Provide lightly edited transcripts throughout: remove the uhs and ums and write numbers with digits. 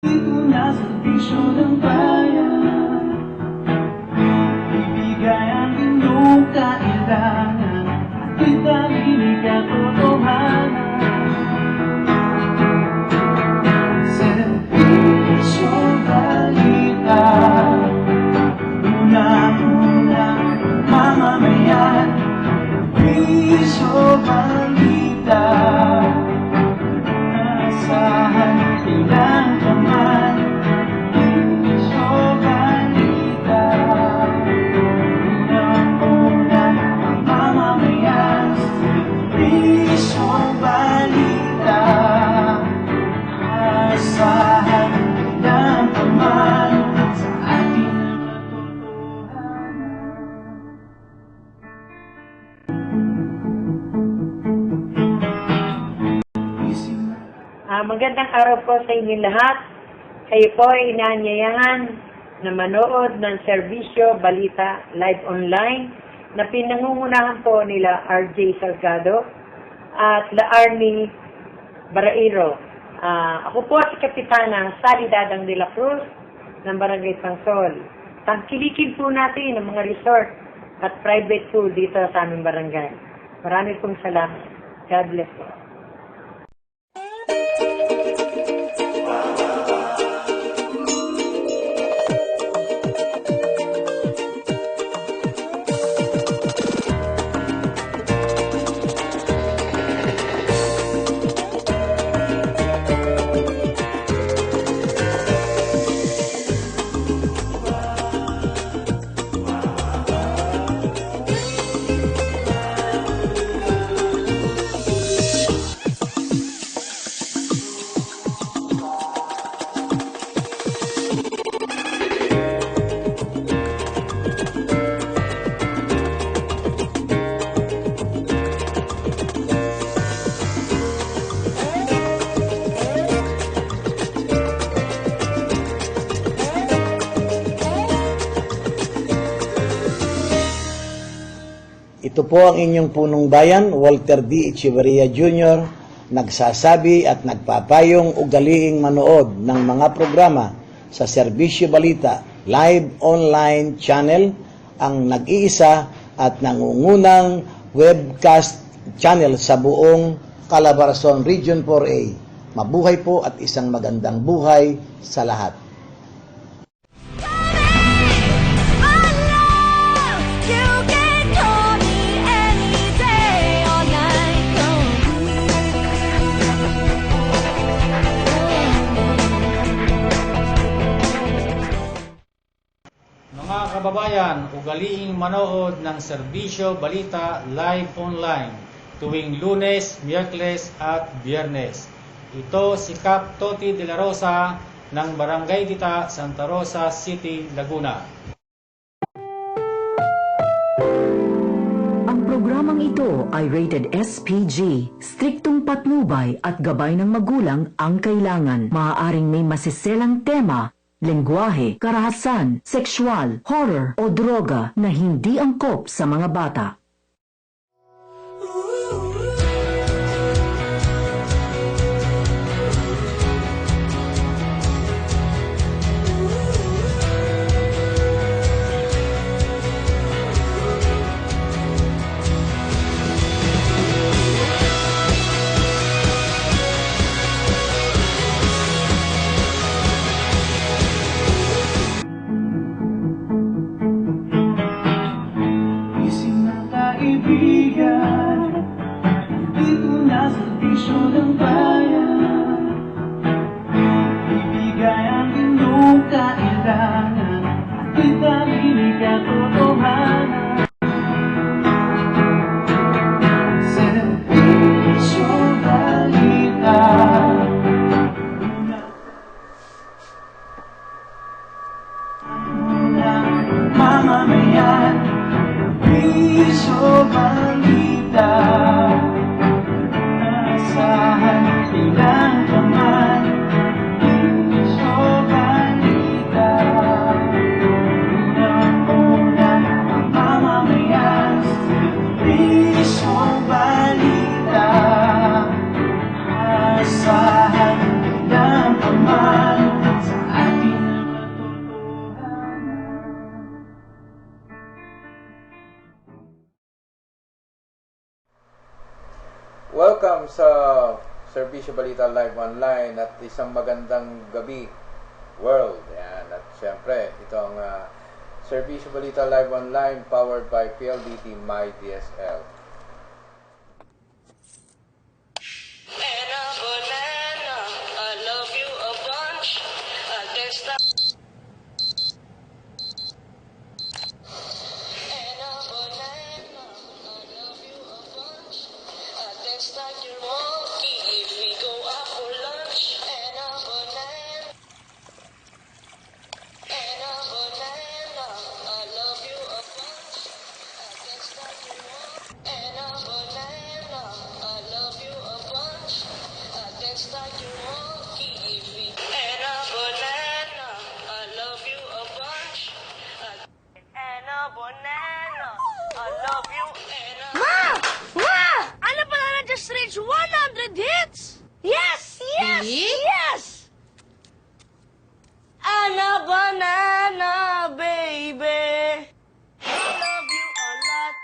Ito na serbisyo ng bayan, ibigay ang inyong kailangan at italinig ang katotohanan. Serbisyo balita, unang-unang mamamayan. Serbisyo balita, asahan ilang kaman. Serbisyo balita, unang-unang mamamayan. Serbisyo balita, asahan ilang kaman sa ating katotohanan. Magandang araw po sa inyo lahat. Kayo po ay inaanyayahan na manood ng serbisyo Balita Live Online na pinangungunahan po nila RJ Salgado at La Army Barairo. Ako po si Kapitana Sally Dadang de la Cruz ng Barangay Tangsol. Tangkilikin po natin ang mga resort at private pool dito sa aming barangay. Marami pong salamat. God bless po. Ito po ang inyong punong bayan, Walter D. Echeverria Jr., nagsasabi at nagpapayong ugaliing manood ng mga programa sa Serbisyo Balita Live Online Channel, ang nag-iisa at nangungunang webcast channel sa buong Calabarzon Region 4A. Mabuhay po at isang magandang buhay sa lahat. Mga kababayan, ugaliing manood ng Serbisyo Balita Live Online tuwing Lunes, Miyerkules at Biyernes. Ito si Kap Toti de la Rosa ng Barangay Dita, Santa Rosa City, Laguna. Ang programang ito ay rated SPG. Striktong patnubay at gabay ng magulang ang kailangan. Maaaring may masiselang tema, lengguwahe, karahasan, sexual, horror o droga na hindi angkop sa mga bata. Isinata welcome sa Serbisyo Balita Live Online at isang magandang gabi world. Yan. At syempre, ito ang Serbisyo Balita Live Online powered by PLDT My DSL. Ano pala na just reach 100 hits? Yes! Yes! Yes! Anna banana, baby. I love you a lot.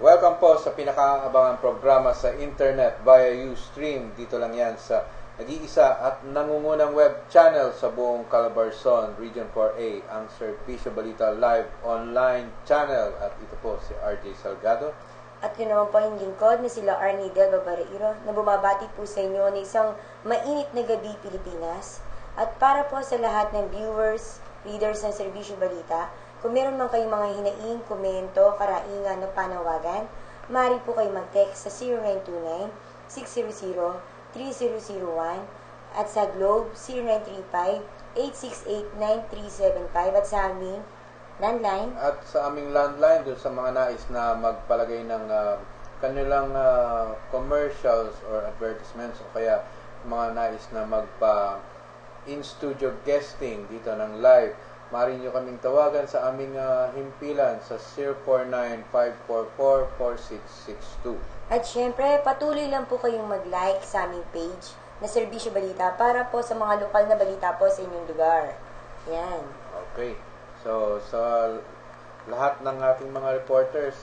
Welcome po sa pinakaabangan programa sa internet via Ustream. Dito lang yan sa nag-iisa at nangungunang web channel sa buong Calabarzon, Region 4A, ang Serbisyo Balita Live Online Channel. At ito po si RJ Salgado. At yun naman po yung lingkod na sila Arnie Del Babareiro na bumabati po sa inyo na isang mainit na gabi Pilipinas. At para po sa lahat ng viewers, readers ng Serbisyo Balita, kung meron man kayong mga hinaing, komento, karaingan o panawagan, maaari po kayo mag-text sa 0929-600-3001 at sa Globe 0935-868-9375 at sa aming landline. At sa aming landline, dun sa mga nais na magpalagay ng kanilang commercials or advertisements o kaya mga nais na magpa in-studio guesting dito ng live, maaari nyo kaming tawagan sa aming himpilan sa 049-544-4662. At syempre, patuloy lang po kayong mag-like sa aming page na Serbisyo Balita para po sa mga lokal na balita po sa inyong lugar. Yan. Okay. So, sa lahat ng ating mga reporters,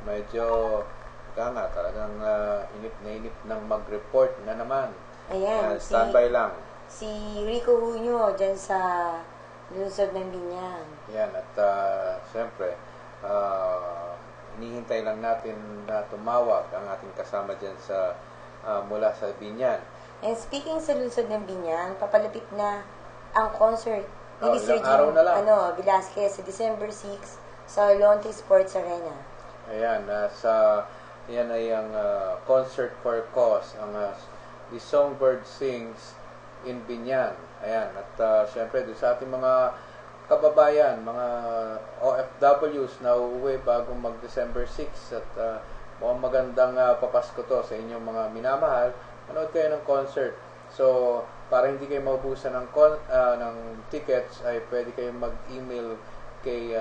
medyo talagang inip na inip ng mag-report na naman. Ayan. Standby lang. Si Rico Hunyo dyan sa lungsod ng Binyang. Yan. At siyempre, hinihintay lang natin na tumawag ang ating kasama dyan sa mula sa Binyan. And speaking sa lungsod ng Binyang, papalapit na ang concert ni ilang araw na lang. Velasquez sa December 6 sa Lonte Sports Arena. Ayan, yan ay ang Concert for Cause, ang The Songbird Sings in Binyan. Ayan, at syempre doon sa ating mga kababayan, mga OFWs na uuwi bago mag-December 6 at mukhang magandang papasko to sa inyong mga minamahal, manood kayo ng concert. So, para hindi kayo maubusan ng tickets, ay pwede kayong mag-email kay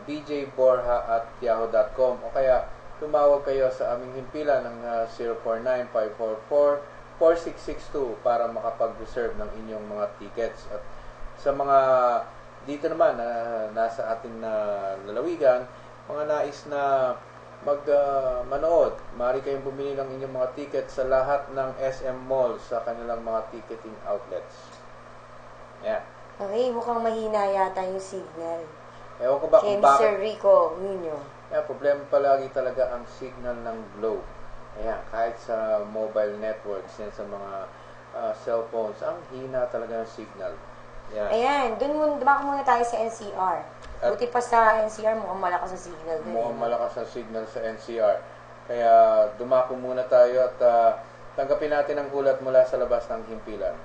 bjborha@yahoo.com o kaya tumawag kayo sa aming himpilan ng 049-544-4662 para makapag-reserve ng inyong mga tickets. At sa mga dito naman na nasa ating lalawigan, mga nais na manood, maaari kayong bumili ng inyong mga tickets sa lahat ng SM Malls sa kanilang mga ticketing outlets. Yan. Okay, mukhang mahina yata yung signal. Ewan ko ba Kay kung bakit. Mr. Rico Hunyo. Problema palagi talaga ang signal ng Globe. Ayan, kahit sa mobile networks, yan sa mga cellphones, ang hina talaga ng signal. Yan. Ayan, dumako muna tayo sa NCR. Buti pa sa NCR, mukhang malakas ang signal dun. Mukhang malakas ang signal sa NCR. Kaya dumako muna tayo at tanggapin natin ang ulat mula sa labas ng himpilan.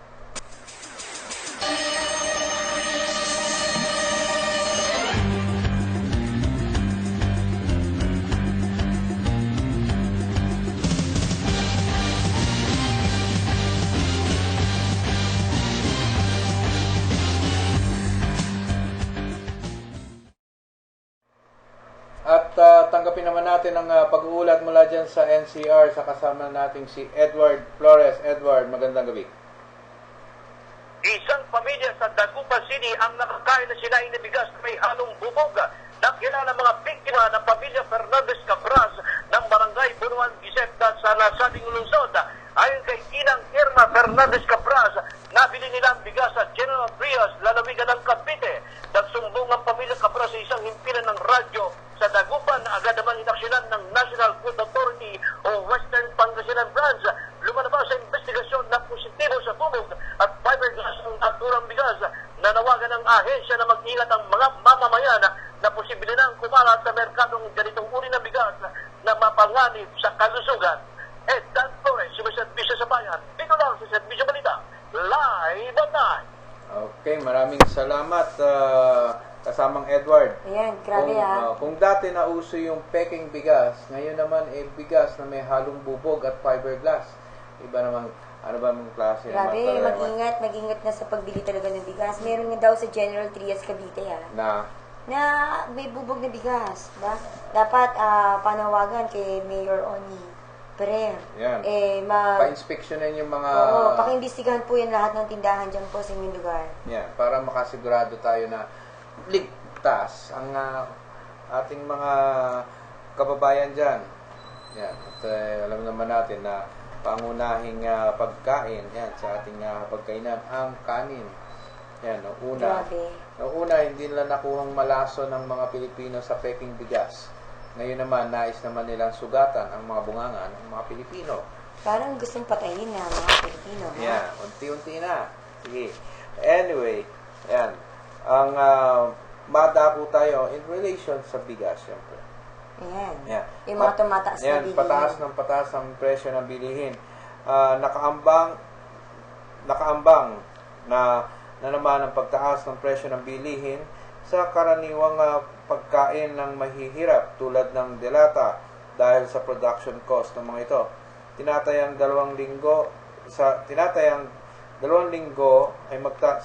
At tanggapin naman natin ang pag-uulat mula dyan sa NCR sa kasama nating si Edward Flores. Edward, magandang gabi. Isang pamilya sa Dagupan City ang nakakain na sinaing na bigas na may halong bubog ng kilala mga biktima ng pamilya Fernandez Cabras na Barangay Bunuan Giseta sa nasabing lungsod. Ayon kay Inang Irma Fernandez Cabras, nabili nila ang bigas sa General Trias, lalawigan ng Cavite. Nagsumbong ang pamilya Cabras sa isang himpilan ng radyo sa Dagupan na agad naman inaksyonan ng National Food Authority o Western Pangasinan Branch. Lumalabas sa investigasyon na positibo sa bubog at fiberglass ang naturang bigas. Nanawagan ng ahensya na mag-ingat ang mga mamamayan na posible nang kumalat sa merkadong ganitong uri ng bigas na mapanganib sa kalusugan. Dan Torres, sumiservisyo sa bayan. Dito lang sa Servisyo Balita. Live on 9. Okay, maraming salamat kasamang Edward. Ayan, grabe Kung dati nauso yung peking bigas, ngayon naman bigas na may halong bubog at fiberglass. Iba naman, ano ba mong klase? Grabe, mag-ingat na sa pagbili talaga ng bigas. Meron nga daw sa General Trias Cavite Na may bubog na bigas, diba? Dapat panawagan kay Mayor Oni Perer. yan. Pa-inspeksyonin yung mga... Oo, pakiimbestigahan po yan lahat ng tindahan dyan po sa inyong lugar. Yan, para makasigurado tayo na ligtas ang ating mga kababayan dyan. Yan. At alam naman natin na pangunahing pagkain yan, sa ating pagkainan ang kanin. Yan, noong una, hindi nila nakuhang malaso ng mga Pilipino sa peking bigas. Ngayon naman, nais naman nilang sugatan ang mga bunganga ng mga Pilipino. Parang gustong patayin na mga Pilipino. Yan, unti-unti na. Sige. Anyway, yan. Ang madako tayo in relation sa bigas, syempre. Ayan. Yan. Yung mga tumataas na bilihin. Pataas ang presyo ng bilihin. Nakaambang na naman ang pagtaas ng presyo ng bilihin sa karaniwang pagkain ng mahihirap tulad ng delata dahil sa production cost ng mga ito. Tinatayang 2 linggo sa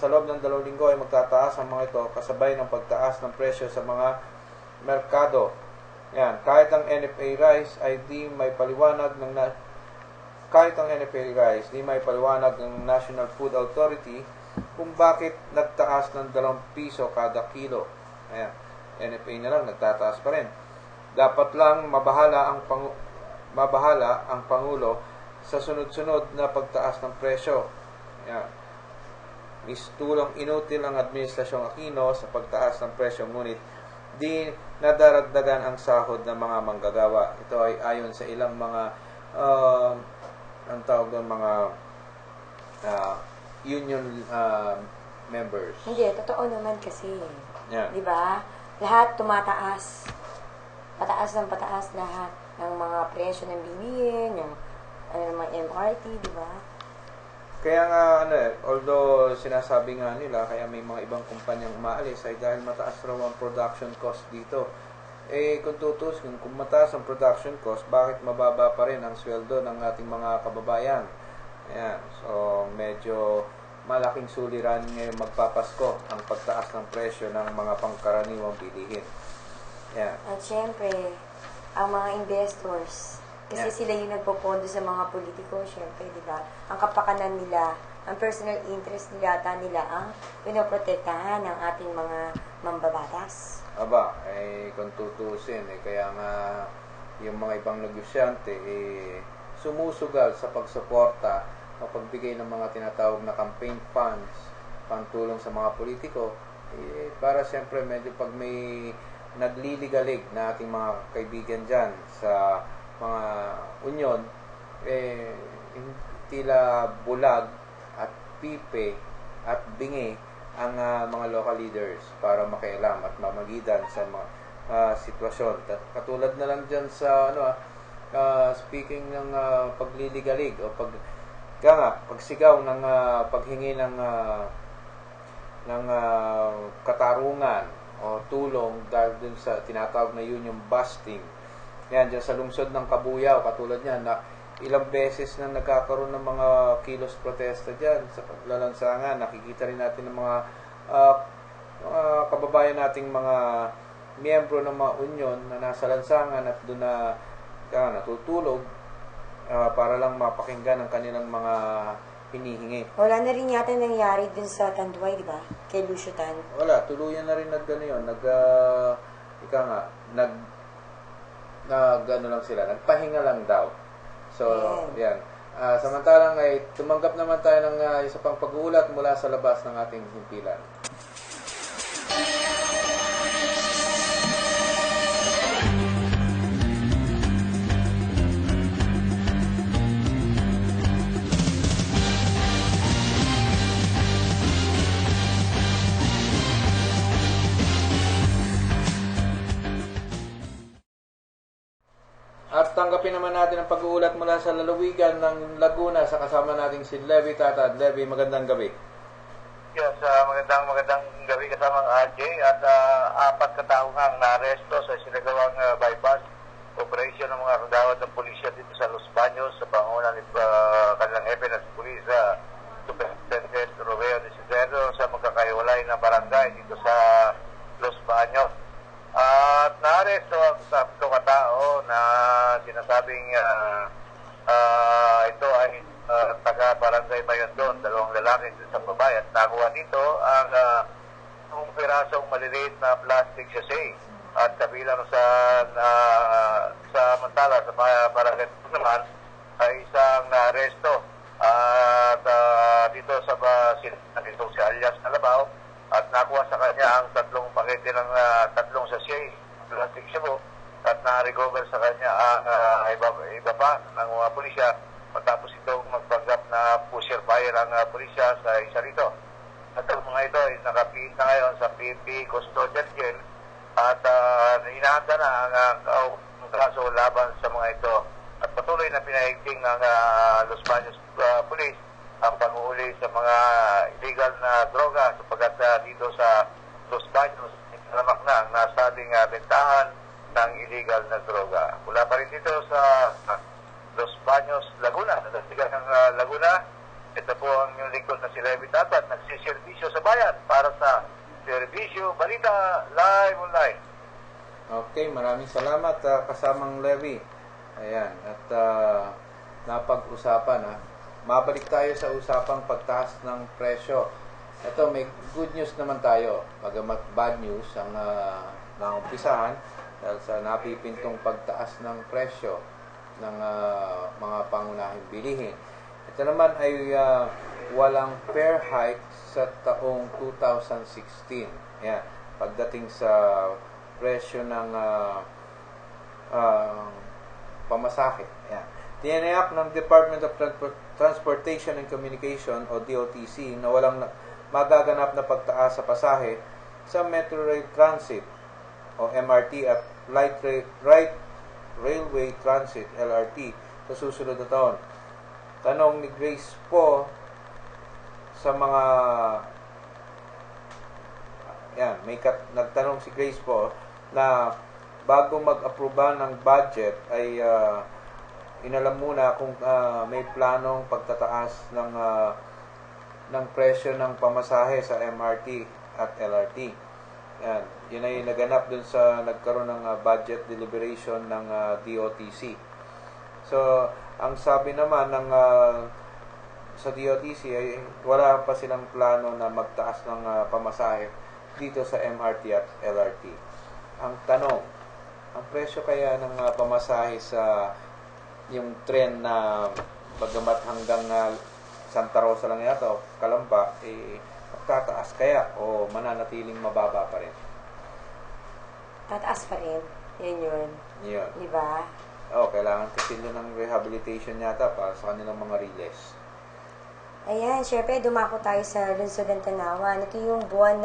loob ng 2 linggo ay magtataas ang mga ito kasabay ng pagtaas ng presyo sa mga merkado. Yan, kahit ang NFA rice ay di may paliwanag ng National Food Authority kung bakit nagtaas ng 2 piso kada kilo. Ayan, NFA na lang, nagtataas pa rin. Dapat lang mabahala ang Pangulo sa sunod-sunod na pagtaas ng presyo. Ayan. Tulong inutil ang Administrasyong Aquino sa pagtaas ng presyo, ngunit di nadaragdagan ang sahod ng mga manggagawa. Ito ay ayon sa ilang mga union members. Hindi, totoo naman kasi. Yeah. Di ba? Lahat tumataas. Pataas ng pataas lahat ng mga presyo ng bilihin, yung mga MRT, di ba? Kaya nga, although sinasabi nga nila, kaya may mga ibang kumpanyang umaalis ay dahil mataas raw ang production cost dito. Kung tutusin, kung mataas ang production cost, bakit mababa pa rin ang sweldo ng ating mga kababayan? Ayan. So, medyo malaking suliran ngayong magpapasko ang pagtaas ng presyo ng mga pangkaraniwang bilihin. Ayan. At syempre, ang mga investors, kasi sila yung nagpopondo sa mga politiko, syempre, di ba? Ang kapakanan nila, ang personal interest nila ang pinoprotektahan ng ating mga mambabatas. Aba, kung tutusin, kaya nga yung mga ibang negosyante, sumusugal sa pagsuporta o pagbigay ng mga tinatawag na campaign funds, pantulong sa mga politiko, para siyempre medyo pag may nagliligalig na ating mga kaibigan dyan sa mga union, tila bulag at pipe at bingi ang mga local leaders para makialam at mamagitan sa mga sitwasyon. Katulad na lang dyan sa speaking ng pagliligalig o pagsigaw ng paghingi ng katarungan o tulong dahil dun sa tinatawag na union busting. Yan, dyan sa lungsod ng Kabuyao, katulad niyan, na ilang beses na nagkakaroon ng mga kilos protesta dyan sa paglalansangan. Nakikita rin natin ng mga kababayan nating mga miyembro ng mga union na nasa lansangan at doon na natutulog para lang mapakinggan ang kanilang mga hinihingi. Wala na rin yata nangyari dun sa Tanduay, di ba? Kay Lucio Tan. gano'n lang sila, nagpahinga lang daw. So, yan. Samantalang ay tumanggap naman tayo ng isa pang pag-uulat mula sa labas ng ating himpilan. At tanggapin naman natin ang pag-uulat mula sa lalawigan ng Laguna sa kasama nating si Levi Tatad. Levi, magandang gabi. Yes, magandang gabi kasama ang RJ at 4 katao ang naaresto sa sinagawang bypass operation ng mga kagawad ng pulisya dito sa Los Baños sa panguna ni kanilang hepe na si Pulis Superintendent Romeo Desidero sa magkakahiwalay na barangay dito sa Los Baños. At naaresto ang 3 katao na sinasabing ito ay taga-barangay Mayondon, 2 lalaki din sa babae. At nakuha dito ang pirasong maliliit na plastic sachet. At kabilang sa mantala sa barangay naman ay isang naaresto. At dito sa si alias Nalabaw, at nakuha sa kanya ang 3 pakete ng 3 sachet plastic shabu at na-recover sa kanya ang iba pa ng mga pulisya matapos itong magpanggap na pusher fire ang pulisya sa isa rito. At ang mga ito ay nakapihit na ngayon sa PNP Custodial Jail at hinahanda na ang kaso laban sa mga ito. At patuloy na pinahigting ng Los Baños Police ang pag-uuli sa mga illegal na droga sapagkat dito sa Los Baños namak na ang nasabing bentahan ng illegal na droga. Mula pa rin dito sa Los Baños, Laguna, nagasigan ng Laguna, ito po ang yung lingkod na si Levi Tatad, nagsiservisyo sa bayan para sa Serbisyo Balita Live Online. Okay, maraming salamat kasamang Levi. Ayan, at napag-usapan mabalik tayo sa usapang pagtaas ng presyo. Ito, may good news naman tayo. Bagamat bad news ang naumpisahan dahil sa napipintong pagtaas ng presyo ng mga pangunahing bilihin. Ito naman ay walang fare hike sa taong 2016. Ayan, pagdating sa presyo ng pamasahe. Ayan. Tiniyak ng Department of Transportation and Communication o DOTC na walang magaganap na pagtaas sa pasahe sa Metro Rail Transit o MRT at Light Railway Transit LRT sa susunod na taon. Tanong ni Grace po sa mga nagtanong si Grace po na bago mag-aproba ng budget ay inalam muna kung may planong pagtataas ng presyo ng pamasahe sa MRT at LRT. Yan. Yun ay naganap dun sa nagkaroon ng budget deliberation ng DOTC. So, ang sabi naman ng sa DOTC ay wala pa silang plano na magtaas ng pamasahe dito sa MRT at LRT. Ang tanong, ang presyo kaya ng pamasahe sa yung tren na bagamat hanggang Santa Rosa lang yata o Calamba, magtataas kaya o mananatiling mababa pa rin? Tataas pa rin. Yun. Yun. Diba? Kailangan kasi nila ng rehabilitation yata para sa kanilang mga riles. Ayan, syempre dumako tayo sa Lungsod ng Tanawan. Ito yung buwan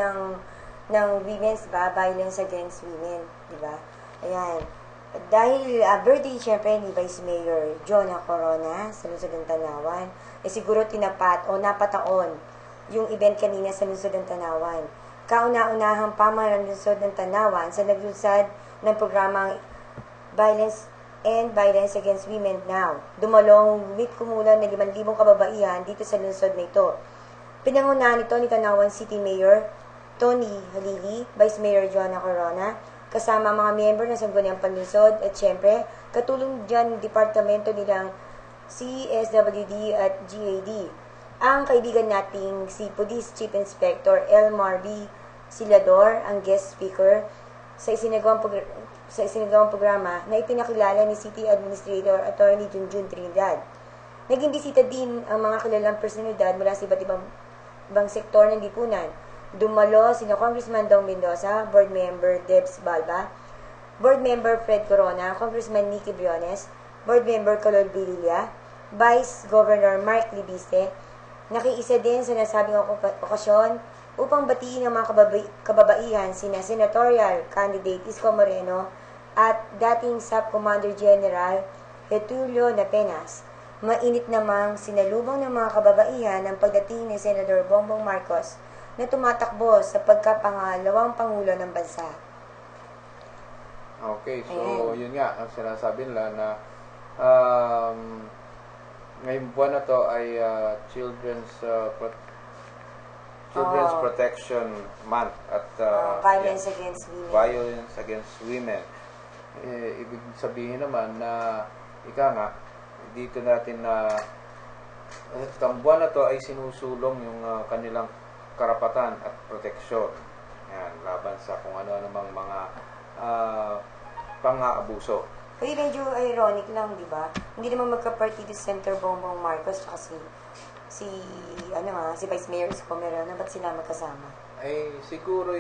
ng women's violence against women. Diba? Ayan. Dahil birthday syempre ni Vice Mayor Jonah Corona sa Lungsod ng Tanawan, siguro tinapat o napataon yung event kanina sa Lungsod ng Tanawan. Kauna-unahang pamahalaan ng Lungsod ng Tanawan sa naglusad ng programang Violence Against Women Now. Dumalong kumulang na 5,000 kababaihan dito sa lungsod na ito. Pinangunahan ito ni Tanawan City Mayor Tony Halili, Vice Mayor Jonah Corona, kasama mga miyembro ng Sangguniang Panlungsod at syempre, katulong dyan ng departamento nilang CSWD at GAD. Ang kaibigan nating si Police Chief Inspector Elmar B. Silador, ang guest speaker, sa isinagawang programa na ipinakilala ni City Administrator Attorney Junjun Trinidad. Naging bisita din ang mga kilalang personalidad mula sa iba't ibang sektor ng lipunan. Dumalo sina Congressman Dong Mendoza, Board Member Debs Balba, Board Member Fred Corona, Congressman Nicky Briones, Board Member Colol Vililla, Vice Governor Mark Libiste. Nakiisa din sa nasabing okasyon upang batiin ang mga kababaihan sina Senatorial Candidate Isko Moreno at dating Sub Commander General Getulio Napenas. Mainit namang sinalubong ng mga kababaihan ang pagdating ni Senador Bongbong Marcos na tumatakbo sa pagkapangalawang Pangulo ng bansa. Okay, so yun nga, ang sinasabi nila na ngayong buwan na to ay Children's Protection Month at Violence against women. Violence against women. Ibig sabihin naman na dito natin na ang buwan na to ay sinusulong yung kanilang karapatan at proteksyon. Yan, laban sa kung ano namang mga pang-aabuso. Uy, medyo ironic lang, di ba? Hindi naman magka-partido si Senator Bongbong Marcos at si Vice Mayor Isko Moreno. Ba't sila magkasama? Ay, siguro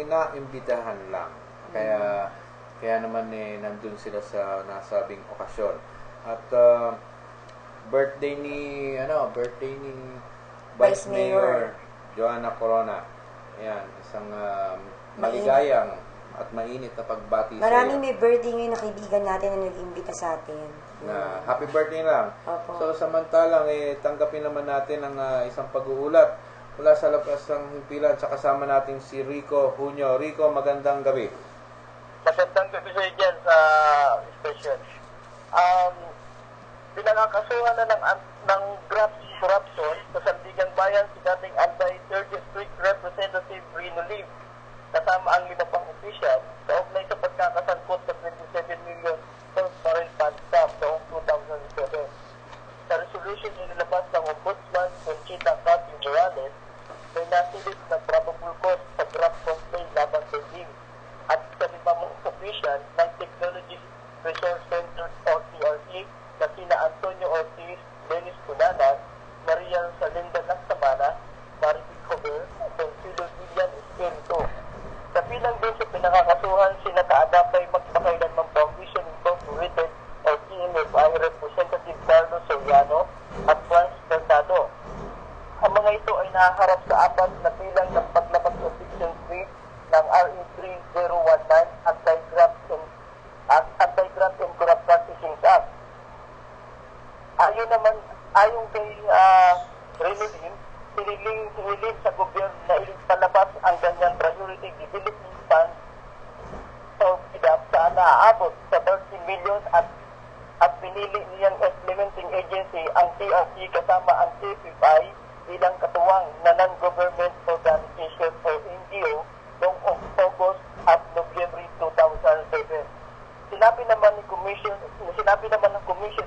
naimbitahan lang. Kaya naman nandun sila sa nasabing okasyon. At birthday ni Vice Mayor Joanna Corona. Ayan, isang maligayang at mainit na pagbati sa Maraming may birthday ngayon na kaibigan natin na nag-imbita sa atin. Na happy birthday lang. Opo. So samantalang tanggapin naman natin ang isang pag-uulat mula sa labas ng himpilan sa kasama natin si Rico Junio. Rico, magandang gabi. Magandang gabi sa iyo dyan sa station. Pinangakasuhan na ng graft corruption sa Sandigan Bayan si dating anti-3rd District Representative Rino Lim kasama ang 5 pang opisyal kaugnay sa pagkakasangkot sa 27 million foreign fund scam taong 2007. Sa resolution na nilabas ng Ombudsman Conchita Cathy Morales, may nasilip na probable cause sa graft complaint laban sa Lim at sa 5 opisyal ng Technology Resource Center o TRC na sina Antonio Ortiz, Dennis Cunanan, Maria Salinda Laksamana, Maribel Cover, at Silo Villan Espiritu. Kapilang din sa pinakakasuhan, sina Kaadapay Magpakailanman Foundation Incorporated o TMFI Representative Carlos Soriano at Franz Bernardo. Ang mga ito ay nahaharap sa 4 na bilang ng paglabas sa Section 3 ng RE 3019 Anti-Graft and Corrupt Practicing Act. Ayon kay Renilim, hiniling sa gobyerno na palabas ang ganyang priority development fund o PDAP sa naaabot sa 30 million at pinili niyang implementing agency ang TRC kasama ang TFI bilang katuwang na non-government organization o NGO noong August at Nobyembre 2007. Sinabi naman ng Commission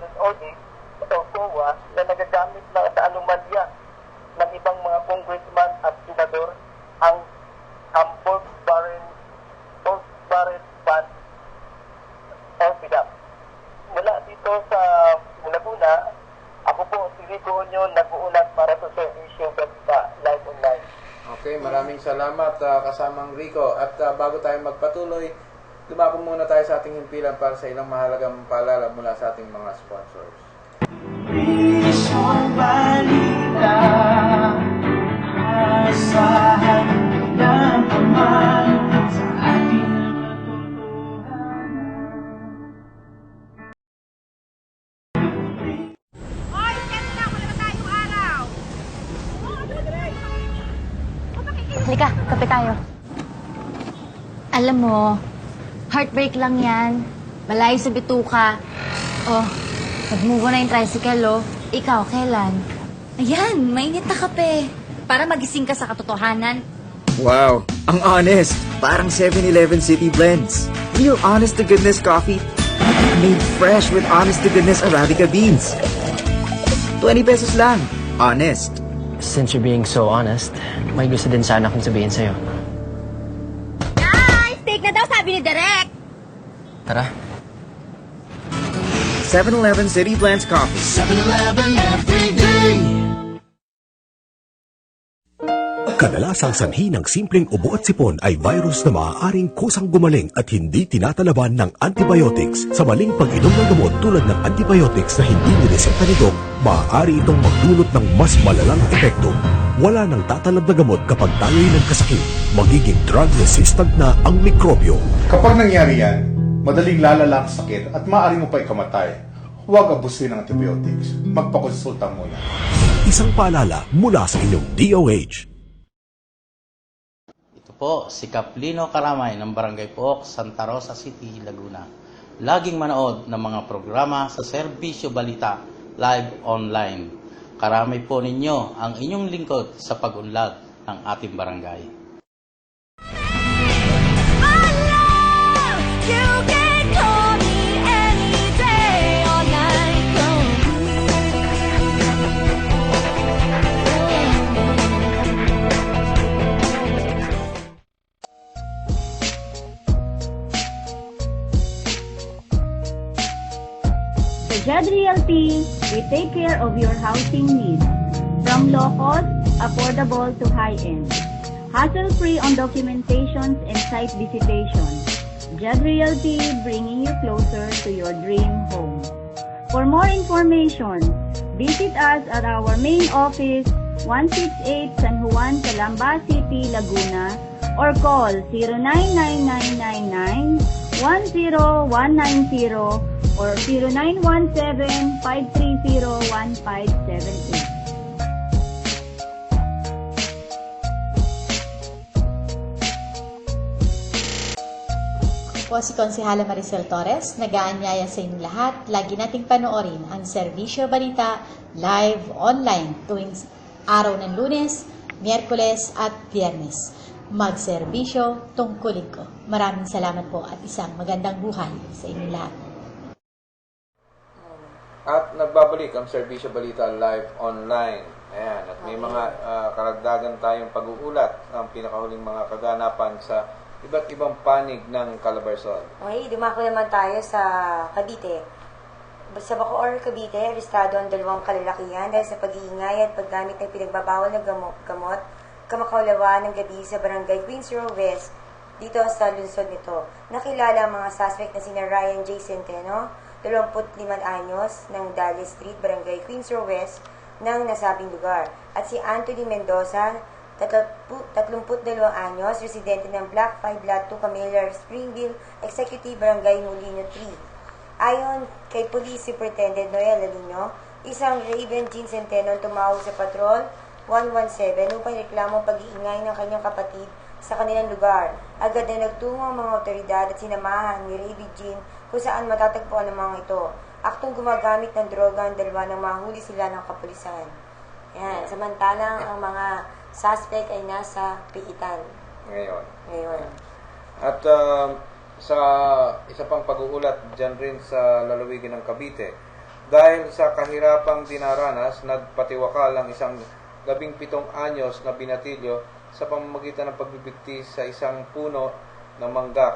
on Audit o COA na nagagamit na sa anomalya ng ibang mga congressman at senador ang pork barrel fund o PDAP. Mula dito sa Laguna, ako po si Rico Junio, nag-uulat para sa Servicio Balita Live Online. Okay, maraming salamat kasamang Rico. At bago tayo magpatuloy, dumako muna tayo sa ating himpilan para sa ilang mahalagang paalala mula sa ating mga sponsors. Isang balita, asahan ng paman sa ating Hoy, kaya na, wala na tayong araw. Halika, kape tayo. Alam mo, heartbreak lang yan. Malayo sa bituka. Oh, nag-move on na yung tricycle, oh. Ikaw, kailan? Ayan, mainit na kape. Para magising ka sa katotohanan. Wow, ang honest. Parang 7-Eleven City Blends. Real honest-to-goodness coffee. Made fresh with honest-to-goodness Arabica beans. 20 pesos lang. Honest. Since you're being so honest, may gusto din sana akong sabihin sa'yo. Guys, take na daw sabi sinabi ni Derek. Tara. 7-Eleven City Blends Coffee. 7-Eleven every day. Kadalasang sanhi ng simpleng ubo at sipon ay virus na maaaring kusang gumaling at hindi tinatalaban ng antibiotics. Sa maling pag-inom ng gamot tulad ng antibiotics na hindi nireseta ni Doc, maaari itong magdulot ng mas malalang epekto. Wala nang tatalab na gamot kapag tayo'y nagkasakit. Magiging drug-resistant na ang mikrobyo. Kapag nangyari yan, madaling lalala ang sakit at maaari mo pa ikamatay. Huwag abusin ng antibiotics. Magpakonsulta muna. Isang paalala mula sa inyong DOH. Po, si Kaplino Karamay ng Barangay Pook, Santa Rosa City, Laguna. Laging manood ng mga programa sa Serbisyo Balita live online. Karamay po ninyo ang inyong lingkod sa pag-unlad ng ating barangay. You can call me any day or night long. Sa Jad Realty, we take care of your housing needs. From low-cost, affordable to high-end. Hassle-free on documentations and site visitation. Jad Realty, bringing you closer to your dream home. For more information, visit us at our main office, 168 San Juan, Calamba City, Laguna, or call 099999 10190 or 0917-530-1578. Po si Konsehala Maricel Torres, nag-aanyaya sa inyong lahat. Lagi nating panoorin ang Serbisyo Balita live online tuwing araw ng Lunes, Miyerkules at Biyernes. Magserbisyo tungkulin ko. Maraming salamat po at isang magandang buhay sa inyong lahat. At nagbabalik ang Serbisyo Balita live online. Ayan, at may mga karagdagan tayong pag-uulat ng pinakahuling mga kaganapan sa iba't ibang panig ng Calabarzon. Okay, dumako naman tayo sa Cavite. Sa Bacoor, Cavite, arestado ang 2 kalalakihan dahil sa pag-iingay at paggamit ng pinagbabawal na gamot, kamakaulawa ng gabi sa barangay Queens Row West, dito sa lungsod nito. Nakilala ang mga suspect na sina Ryan J. Centeno, 25 anyos, ng Dallas Street, barangay Queens Row West, ng nasabing lugar. At si Anthony Mendoza, 32 anyos, residente ng Block 5, Lot 2, Camellia, Springville, Executive Barangay Molino 3. Ayon kay Police Superintendent Noel Alino, isang Raven Jean Centeno tumawag sa Patrol 117 upang reklamo pag-iingay ng kanyang kapatid sa kanilang lugar. Agad na nagtungo ang mga otoridad at sinamahan ni Raven Jean kung saan matatagpuan ang mga ito. Aktong gumagamit ng droga ang dalawa nang mahuli sila ng kapulisan. Yan. Samantalang ang mga suspect ay nasa piitan. Ngayon. At sa isa pang pag-uulat dyan rin sa lalawigan ng Cavite, dahil sa kahirapang dinaranas, nagpatiwakal ang isang 17 anyos na binatilyo sa pamamagitan ng pagbibigti sa isang puno ng mangga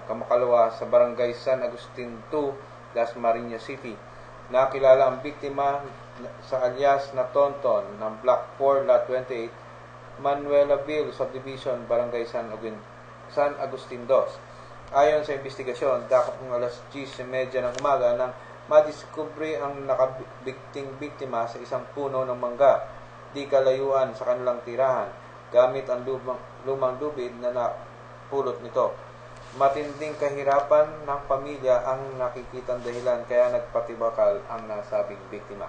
kamakalawa sa barangay San Agustin 2, Las Marinas City. Nakilala ang biktima sa alias na Tonton ng Block 4, Lot 28, Manuelaville Subdivision, Barangay San Agustin 2. Ayon sa investigasyon, dakap ng alas 10:30 ng umaga nang madiskubre ang nakabikting biktima sa isang puno ng mangga di kalayuan sa kanilang tirahan gamit ang lumang lubid na napulot nito. Matinding kahirapan ng pamilya ang nakikitang dahilan kaya nagpatibakal ang nasabing biktima.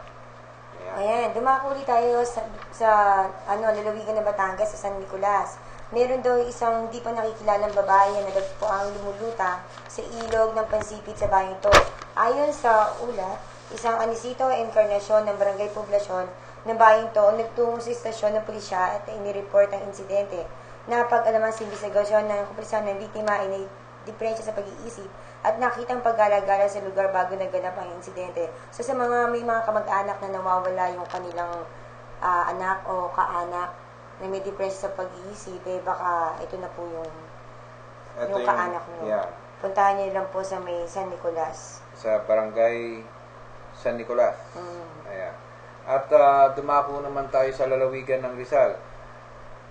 Ayan, dumako ulit tayo sa lalawigan ng Batangas, sa San Nicolas. Meron daw isang di pa nakikilalang babae na nagpuang lumuluta sa ilog ng Pansipit sa bayang ito. Ayon sa ulat, isang Anisito Encarnacion ng Barangay Poblasyon ng bayang ito nagtungo sa istasyon ng pulisya at inireport ang insidente. Napag-alaman sa investigasyon ng kapulisan ng biktima ay diferensya sa pag-iisip at nakitang paggalagala sa lugar bago naganap ang insidente. So sa may mga kamag-anak na nawawala yung kanilang anak o kaanak na may diferensya sa pag-iisip, baka ito na po yung Ito yung kaanak nyo. Yeah, Puntahan niyo lang po sa may San Nicolas. sa barangay San Nicolas. Ayan. At dumako naman tayo sa lalawigan ng Rizal.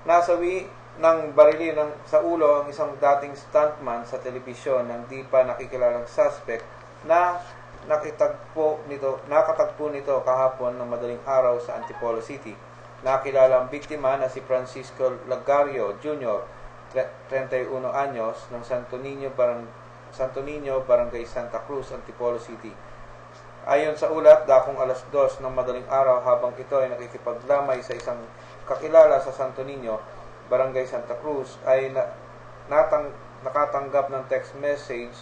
Nasawi ng barili sa ulo ang isang dating stuntman sa telebisyon ng di pa nakikilalang suspect na nakatagpo nito kahapon ng madaling araw sa Antipolo City. Nakilala ang biktima na si Francisco Lagario Jr., 31 anyos, ng Santo Niño, Barangay Santa Cruz, Antipolo City. Ayon sa ulat, dakong alas 2 ng madaling araw habang ito ay nakikipaglamay sa isang kakilala sa Santo Niño, Barangay Santa Cruz, ay nakatanggap ng text message,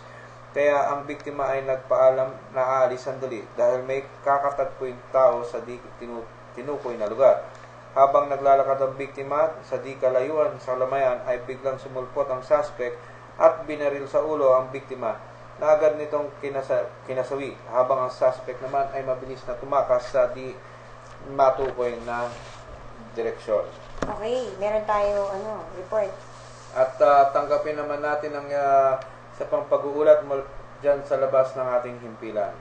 kaya ang biktima ay nagpaalam na aalis sandali dahil may kakatagpuing tao sa di tinukoy na lugar. Habang naglalakad ang biktima sa di kalayuan sa lamayan ay biglang sumulpot ang suspect at binaril sa ulo ang biktima na agad nitong kinasawi, habang ang suspect naman ay mabilis na tumakas sa di matukoy na direksyon. Okay, meron tayo report. At tanggapin naman natin ang sa pang-pag-uulat mo dyan sa labas ng ating himpilan.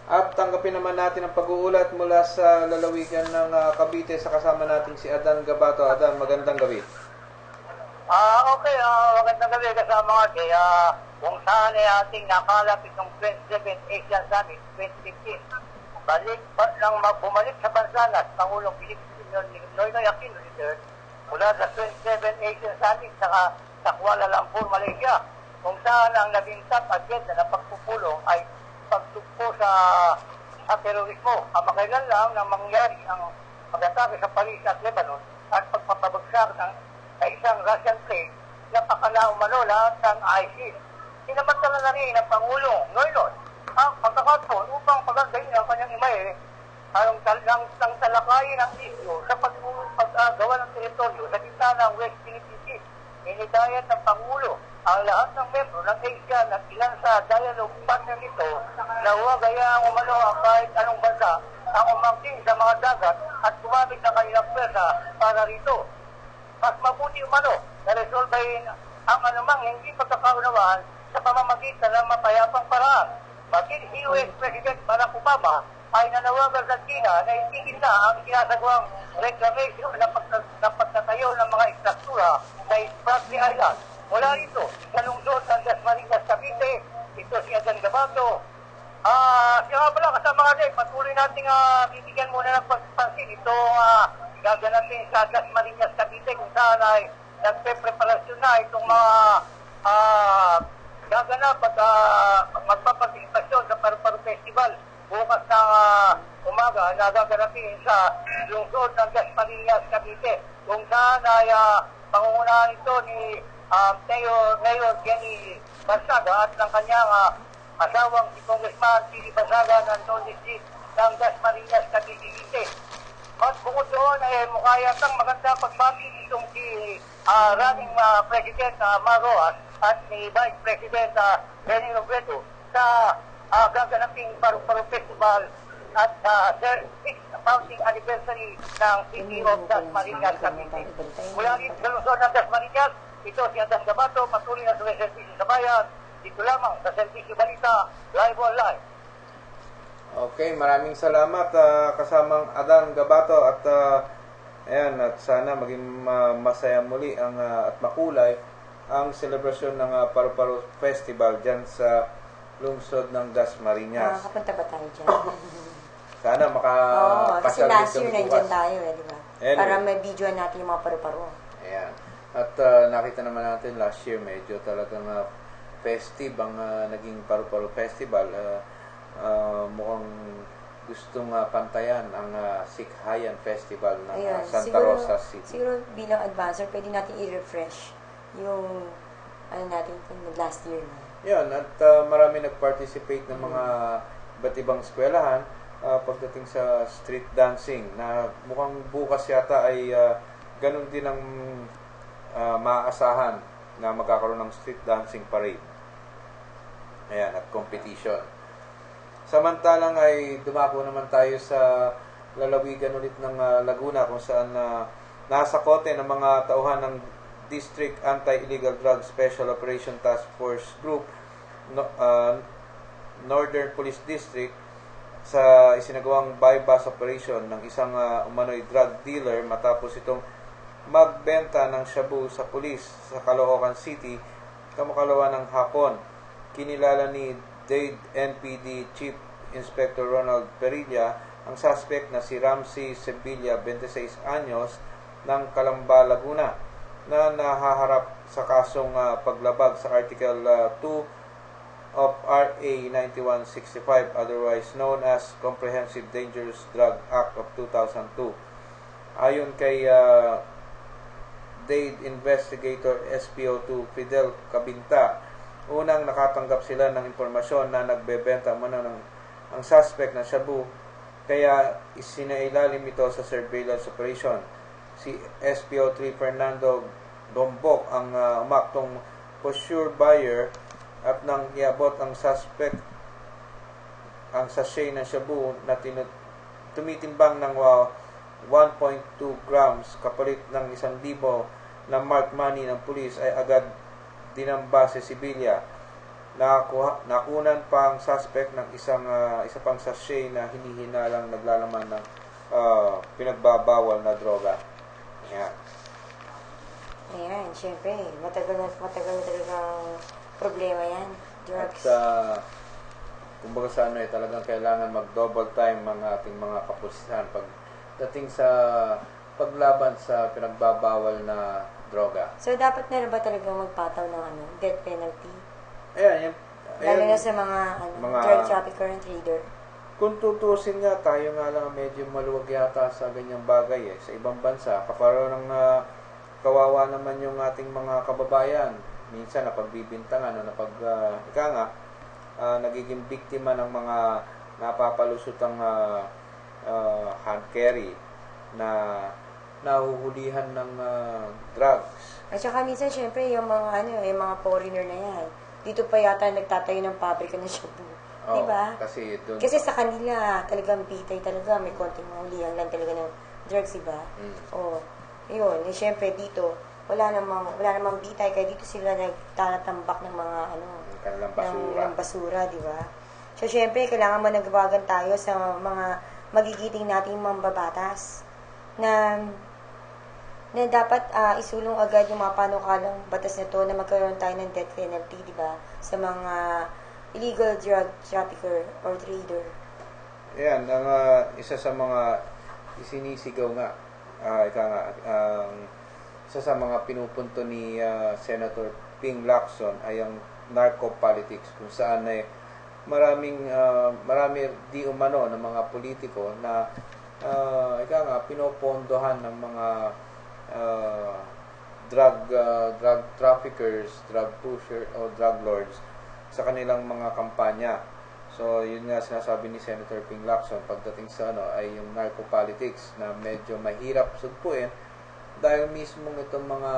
At tanggapin naman natin ang pag-uulat mula sa lalawigan ng Cavite sa kasama natin si Adan Gabato. Adan, magandang gabi. Okay, magandang gabi kasama natin. Kung saan ay ating nakalap itong 27 Asian Summit 2015. Bumalik sa bansanas, Pangulong Pilipino Noynoy Aquino III mula sa 27 Asian Summit sa Kuala Lumpur, Malaysia, kung saan ang naging top agenda na pagpupulong ay pagtugpo sa terorismo. Kamakailan lang nang mangyari ang pag-atake sa Paris at Lebanon at pagpapabagsak ng isang Russian plane na pakalaumano lahat ng ISIS. Sinamantala na rin ng Pangulong Noynoy ang pagkakataon upang pagandahin ang kanyang imahe ng talakayin ng isyo sa paggawa ng teritoryo sa gitna ng West Philippine Sea. Inidayat ng Pangulo ang lahat ng membro ng ASEAN at ilan sa dialogue partner nito na huwag hayaang umano ang kahit anong bansa ang umangking sa mga dagat at gumamit ng kanilang pwersa para rito. Mas mabuti umano na resolbahin ang anumang hindi pagkakaunawaan sa pamamagitan ng mapayapang paraan. Maging si US President Barack Obama ay nanawagan sa China na itigil na ang sinasagawang reclamation ng pagtatayo ng mga istruktura sa Spratly Island. Mula rito, sa lungsod ng Dasmariñas, Cavite, ito si Adan Gabato. Siya nga pala kasama natin, patuloy natin bibigyan muna ng pagpansin. Ito gaganapin sa Dasmariñas, Cavite, kung saan ay nagpe-preparasyon na itong mga gaganap at magpapartisipasyon sa Paru-Paru Festival bukas ng umaga na gaganapin sa lungsod ng Dasmariñas, Cavite, kung saan ay pangungunahan ito ni Mayor Jenny Barsaga at ng kanyang asawang si Congressman Pili Barsaga ng Don District ng Dasmariñas, Cavite. At bukod doon ay mukha yatang maganda pagbati itong si running President Marroas at ni Vice President Benny Robredo sa gaganaping Paru-Paru Festival at 6th founding anniversary ng City of Dasmariñas, Cavite. Mula rin sa lungsod ng Dasmariñas, ito si Adan Gabato, patuloy na sa Servisyo sa Bayan, dito lamang sa Servisyo Balita, live online. Okay, maraming salamat kasamang Adan Gabato at ayan, at sana maging masaya muli at makulay ang selebrasyon ng Paru-Paru Festival dyan sa lungsod ng Dasmariñas. Makapunta ba tayo dyan? Sana kasi last year nandyan tayo di ba? Anyway. Para may video natin yung mga paru-paro. Ayan. At nakita naman natin last year medyo talagang festive ang naging Paru-Paru Festival. Mukhang gustong pantayan ang Sikhayan Festival ng Ayun, Santa Rosa City. Siguro bilang advancer, pwede natin i-refresh yung natin last year na. Yan, at marami nag-participate ng mga iba't ibang eskwelahan pagdating sa street dancing na mukhang bukas yata ay ganun din ang maaasahan na magkakaroon ng street dancing parade. Ayan, at competition. Samantalang ay dumako naman tayo sa lalawigan ulit ng Laguna kung saan nasa kote ng mga tauhan ng District Anti-Illegal Drug Special Operation Task Force Group Northern Police District sa isinagawang bypass operation ng isang umano'y drug dealer matapos itong magbenta ng shabu sa pulis sa Caloocan City kamakalawa ng hapon. Kinilala ni Dade NPD Chief Inspector Ronald Perilla ang suspect na si Ramsey Sevilla, 26 anyos, ng Calamba, Laguna, na nahaharap sa kasong paglabag sa Article 2 of RA 9165, otherwise known as Comprehensive Dangerous Drug Act of 2002. Ayon kay Dade Investigator SPO2 Fidel Cabinta, unang nakatanggap sila ng impormasyon na nagbebenta muna ang suspect na shabu, kaya isinailalim ito sa surveillance operation. Si SPO3 Fernando Dombok ang umaktong posture buyer at nang iabot ang suspect ang sachet ng shabu na tumitimbang ng 1.2 grams kapalit ng 1,000 na marked money ng pulis, ay agad dinamba si Sevilla. Nakunan pa ang suspect ng isa pang sachet na hinihinalang naglalaman ng pinagbabawal na droga. Ayan, syempre, matagal na talagang problema yan, drugs. At kumbaga sa talagang kailangan mag-double time mga ating mga kapulisan pagdating sa paglaban sa pinagbabawal na droga. So, dapat na rin ba talaga magpataw ng death penalty? Ayan. Lalo na sa mga drug trafficker and trader. Kung tutusin nga, tayo nga lang medyo maluwag yata sa ganyang bagay sa ibang bansa. Kaparang kawawa naman yung ating mga kababayan. Minsan napagbibintangan nagiging biktima ng mga napapalusotang hand carry na nahuhulihan ng drugs. At saka minsan, syempre, yung mga foreigner na yan, dito pa yata nagtatayo ng pabrika ng shabu. Diba? Kasi sa kanila, talagang bitay talaga, may konting mahulihan lang talaga ng drugs, diba? Yun. Syempre, dito, wala namang bitay, kaya dito sila nagtatambak ng mga ng basura, diba? So, syempre, kailangan managbagan tayo sa mga magigiting nating mambabatas na dapat isulong agad yung mga panukalang batas na to na magkaroon tayo ng death penalty, diba? Sa mga illegal drug trafficker or trader. Ayan, isa sa mga isinisigaw nga, isa sa mga pinupunto ni Senator Ping Lacson ay ang narco-politics, kung saan marami di umano ng mga politiko na pinopondohan ng mga drug traffickers, drug pusher o drug lords sa kanilang mga kampanya. So, yun nga sinasabi ni Senator Ping Lacson pagdating sa ay yung narco-politics na medyo mahirap sugpuin dahil mismo itong mga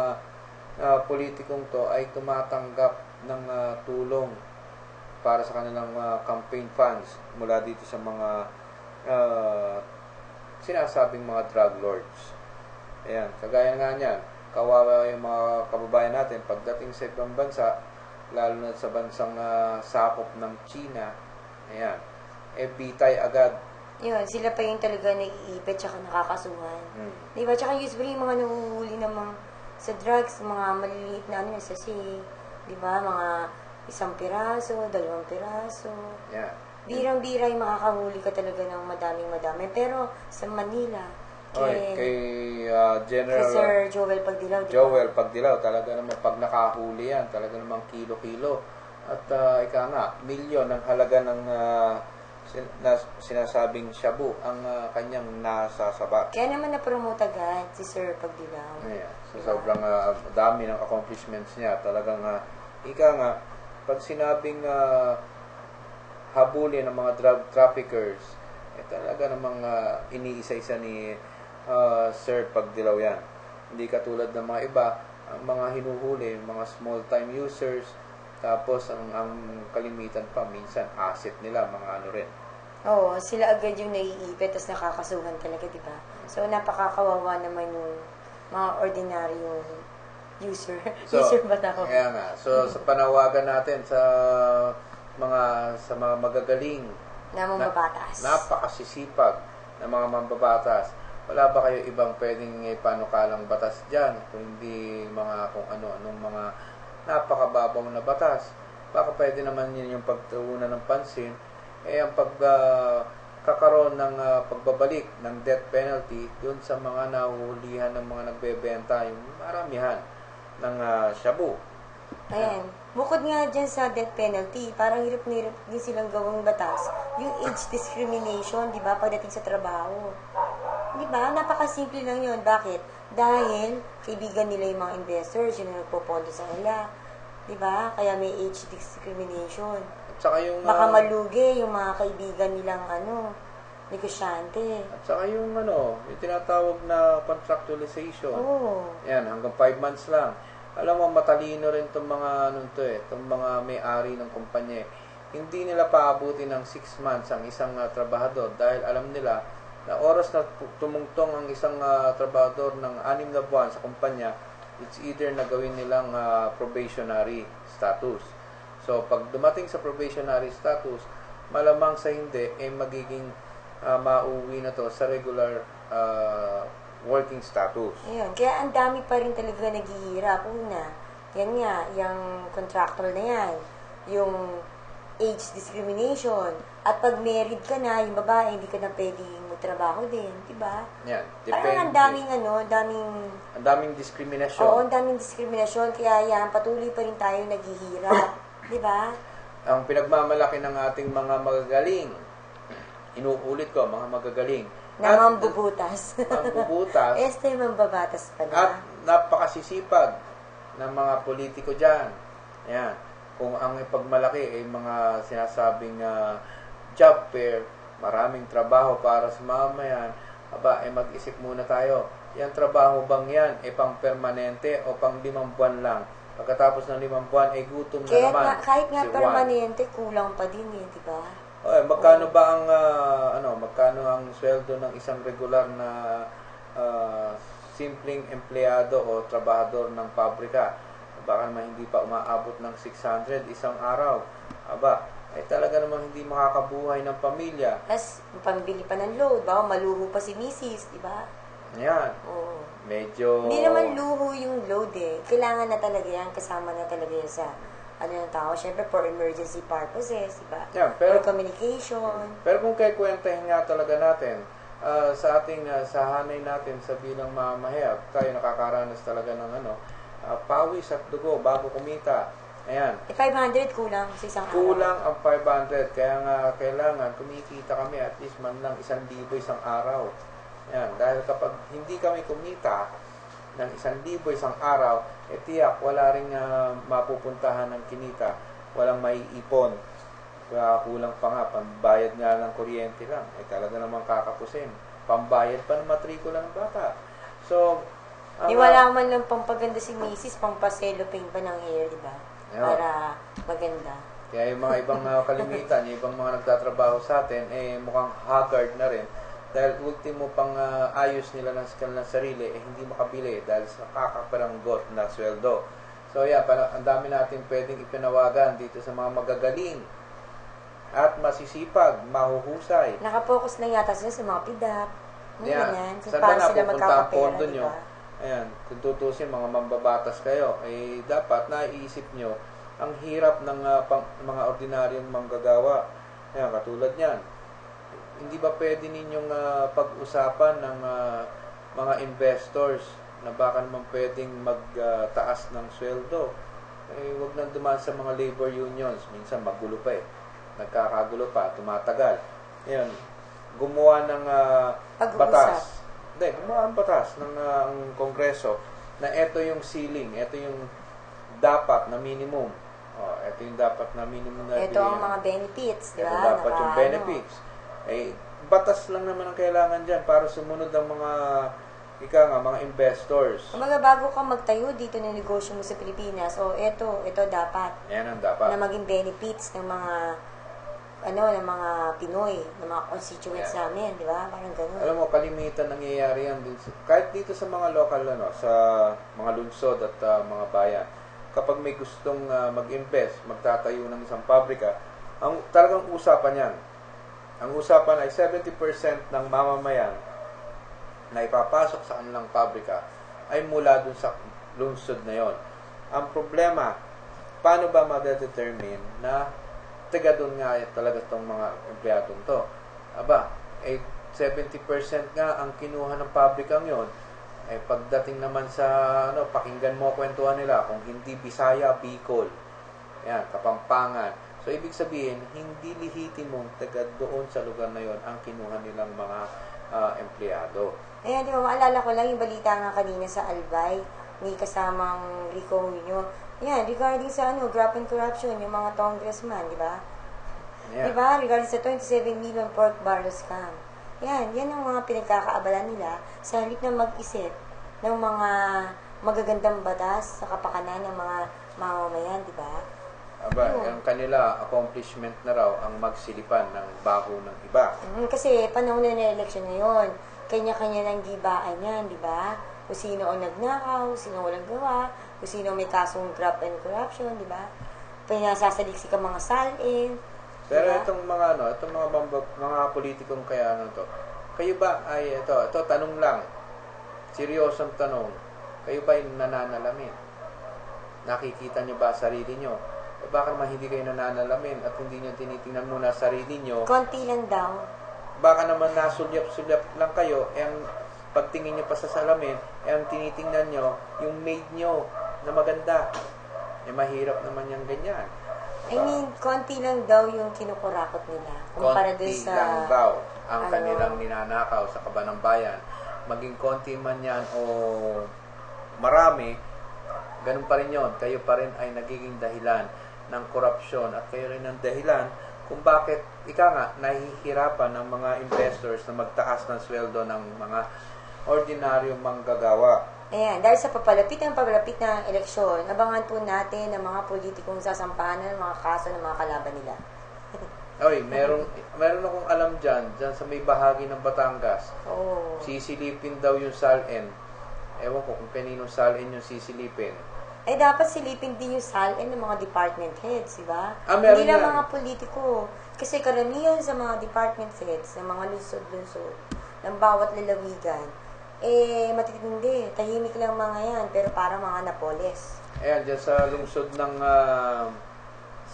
politikong to ay tumatanggap ng tulong para sa kanilang campaign funds mula dito sa mga sinasabing mga drug lords. Ayan, kagaya nga niyan, kawawa yung mga kababayan natin pagdating sa ibang bansa, lalo na sa bansang sakop ng China. Ayan, bitay agad. Yun, sila pa yung talaga naiipit tsaka nakakasuhan. Diba? Tsaka usually yung mga nahuhuli naman sa drugs, mga maliliit na sasi, diba? Mga 1 piraso, 2 piraso. Yeah. Birang-bira yung makakahuli ka talaga ng madaming-madami. Pero sa Manila, kay General Sir Joel Pagdilaw, diba? Joel Pagdilaw, talaga naman pag nakahuli yan, talaga naman kilo-kilo. At milyon ang halaga ng sinasabing shabu ang kanyang nasasabat. Kaya naman na-promote agad si Sir Pagdilaw. Ayan. So, sobrang dami ng accomplishments niya. Talagang, ika nga, pag sinabing habulin ng mga drug traffickers, talaga namang iniisa-isa ni Sir Pagdilaw yan. Hindi katulad ng mga iba, ang mga hinuhuli, mga small-time users, tapos ang kalimitan pa, minsan asset nila, mga ano rin. Oo, sila agad yung naiipit, tapos nakakasuhan talaga, di ba? So, napakakawawa naman yung mga ordinaryong user. So, user ba ako? Kaya nga. So, sa panawagan natin sa mga magagaling Na mambabatas. Napakasisipag na mga mambabatas. Wala ba kayo ibang pwedeng panukalang batas dyan? Kung hindi mga kung ano-anong mga napakababaw na batas. Baka pwede naman yun yung pagtuunan ng pansin. Ang kakaroon ng pagbabalik ng death penalty dun sa mga nahuhulihan ng mga nagbebenta, yung maramihan ng shabu. Ayan. Bukod nga dyan sa death penalty, parang hirap na hirap din silang gawang batas. Yung age discrimination, di ba, pagdating sa trabaho. Di ba? Napakasimple lang yun. Bakit? Dahil kaibigan nila yung mga investors, yun ang nagpopondo sa kanila. Di ba? Kaya may age discrimination. At saka yung... Baka malugi yung mga kaibigan nilang negosyante. At saka yung yung tinatawag na contractualization. Oo. Yan, hanggang 5 months lang. Alam mo, matalino rin itong mga itong mga may-ari ng kumpanya. Hindi nila paabuti ng 6 months ang isang trabahador dahil alam nila na oras na tumungtong ang isang trabahador ng 6 na buwan sa kumpanya, it's either na gawin nilang probationary status. So, pag dumating sa probationary status, malamang sa hindi, magiging mauwi na to sa regular working status. Ayun. Kaya ang dami pa rin talaga naghihirap. Una, yan nga, yung contractual na yan. Yung age discrimination. At pag married ka na, yung babae, hindi ka na pwedeng trabaho din. Diba? Yan. Parang ang daming diskriminasyon. Oo, ang daming diskriminasyon. Kaya yan, patuloy pa rin tayo naghihirap. Diba? Ang pinagmamalaki ng ating mga magagaling, inuulit ko, mga magagaling, na mambubutas. Mambubutas. Mambabatas pala. At napakasisipag ng mga politiko dyan. Ayan. Kung ang ipagmalaki ay mga sinasabing job fair, maraming trabaho para sa mamayan, mag-isip muna tayo. Yung trabaho bang yan, pang permanente o pang 5 buwan lang? Pagkatapos ng 5 buwan, gutom na naman. Kahit nga permanente, kulang pa din di ba? Magkano ba ang magkano ang sweldo ng isang regular na simpleng empleyado o trabahador ng pabrika? Baka naman hindi pa umaabot ng 600 isang araw. Talaga naman hindi makakabuhay ng pamilya. Tapos, pambili pa ng load, baka maluho pa si misis, di ba? Yan. Oo. Medyo... Hindi naman luho yung load Kailangan na talaga yan, kasama na talaga yan sa ng tao. Siyempre, for emergency purposes, diba? Yeah, pero, for communication. Pero kung kayo kwentahin nga talaga natin, sa ating sa hanay natin sa bilang mamahayag, tayo nakakaranas talaga ng pawis at dugo bago kumita. Ayan. 500 kulang sa isang araw. Kulang ang 500. Kaya nga, kailangan kumikita kami at least man lang 1,000 isang araw. Ayan. Dahil kapag hindi kami kumita ng 1,000 isang araw, tiyak, wala rin mapupuntahan ng kinita. Walang maiipon. Kaya kulang pa nga, pambayad nga ng kuryente lang. Talaga namang kakapusin. Pambayad pa ng matrikula ng bata. So, wala man lang pampaganda si misis, pampaseloping pa ng hair, di ba? Para maganda. Kaya yung mga ibang kalimitan, yung ibang mga nagtatrabaho sa atin, mukhang haggard na rin. Dahil ultimo pang ayos nila ng kanilang sarili, hindi makabili dahil sa kakaparanggot na sweldo. So ang dami natin pwedeng ipinawagan dito sa mga magagaling at masisipag, mahuhusay. Nakapokus lang yata sila sa mga pidap. Yan. Saan ba napupunta ang pondo nyo? Ayan, kung tutusin, mga mambabatas kayo, dapat naiisip nyo ang hirap ng mga ordinaryong manggagawa. Ayan, katulad yan. Hindi ba pwede ninyong pag-usapan ng mga investors na baka naman pwedeng magtaas ng sweldo? Huwag nang dumaan sa mga labor unions. Minsan magulo pa Nagkakagulo pa, tumatagal. Ayan, gumawa ng Pag-uusap. batas. Hindi, gumawa ng batas ng ang Kongreso na ito yung ceiling, ito yung dapat na minimum. Ito yung dapat na minimum na Ito ang mga benefits, di ito ba? dapat yung benefits. Batas lang naman ang kailangan dyan para sumunod ang mga mga investors. Kumbaga, bago ka magtayo dito ng negosyo mo sa Pilipinas, ito dapat. Yan ang dapat. Na maging benefits ng mga ng mga Pinoy, ng mga constituents namin, di ba? Parang gano'n. Alam mo, kalimitan nangyayari yan din. Kahit dito sa mga local, sa mga lungsod at mga bayan, kapag may gustong mag-invest, magtatayo ng isang pabrika, ang talagang usapan yan. Ang usapan ay 70% ng mamamayan na ipapasok sa kanilang pabrika ay mula dun sa lungsod na yon. Ang problema, paano ba ma-determine na taga doon nga talaga itong mga empleyadong to? 70% nga ang kinuha ng pabrikang yon. Pagdating naman sa pakinggan mo kwentuhan nila, kung hindi Bisaya, Bicol, yan, Kapampangan. So, ibig sabihin, hindi lihitin mong taga doon sa lugar na yon ang kinuha nilang mga empleyado. Ayan, di ba, maalala ko lang yung balita nga kanina sa Albay, may kasamang Rico Muñoz. Yan, regarding sa graft and corruption, yung mga congressman, di ba? Yeah. Di ba? Regarding sa 27 million pork barrel scam. Yan ang mga pinagkakaabalan nila sa halip na mag-isip ng mga magagandang batas sa kapakanan ng mga mamamayan, di ba? Ang kanila accomplishment na raw ang magsilipan ng baho ng iba. Kasi panahon na ng eleksyon ngayon, kanya-kanya ng gibaan yan, di ba? Kung sino ang nagnakaw, sino walang gawa, kung sino may kasong graft and corruption, di ba? Pinasasaliksik ang mga salin. Pero diba? itong mga politikong kaya to, kayo ba ito tanong lang, seryosong tanong, kayo ba ay nananalamin? Nakikita nyo ba sarili nyo? Baka naman hindi kayo nananalamin at hindi nyo tinitingnan muna sarili nyo. Konti lang daw. Baka naman nasulyap-sulyap lang kayo, ang pagtingin nyo pa sa salamin, ang tinitingnan nyo, yung maid nyo na maganda. Mahirap naman yung ganyan. I mean, konti lang daw yung kinukurakot nila. Kumpara dun Konti sa... lang daw ang kanilang ninanakaw sa kaban ng bayan. Maging konti man yan o marami, ganun pa rin yun. Kayo pa rin ay nagiging dahilan ng korupsyon at kayo rin ang dahilan kung bakit, nahihirapan ng mga investors na magtaas ng sweldo ng mga ordinaryong manggagawa. Ayan, dahil sa papalapit ng eleksyon, abangan po natin ang mga politikong sasampahan ng mga kaso ng mga kalaban nila. Meron akong alam dyan sa may bahagi ng Batangas. Sisilipin daw yung SALN. Ewan ko kung kaninong SALN yung sisilipin. Dapat silipin din yung SALN ng mga department heads, di ba? Meron Hindi lang yan. mga politiko. Kasi karamihan sa mga department heads, ng mga lungsod-lungsod, ng bawat lalawigan, matitindi. Tahimik lang mga yan, pero parang mga Napoles. Ayan, dyan sa lungsod ng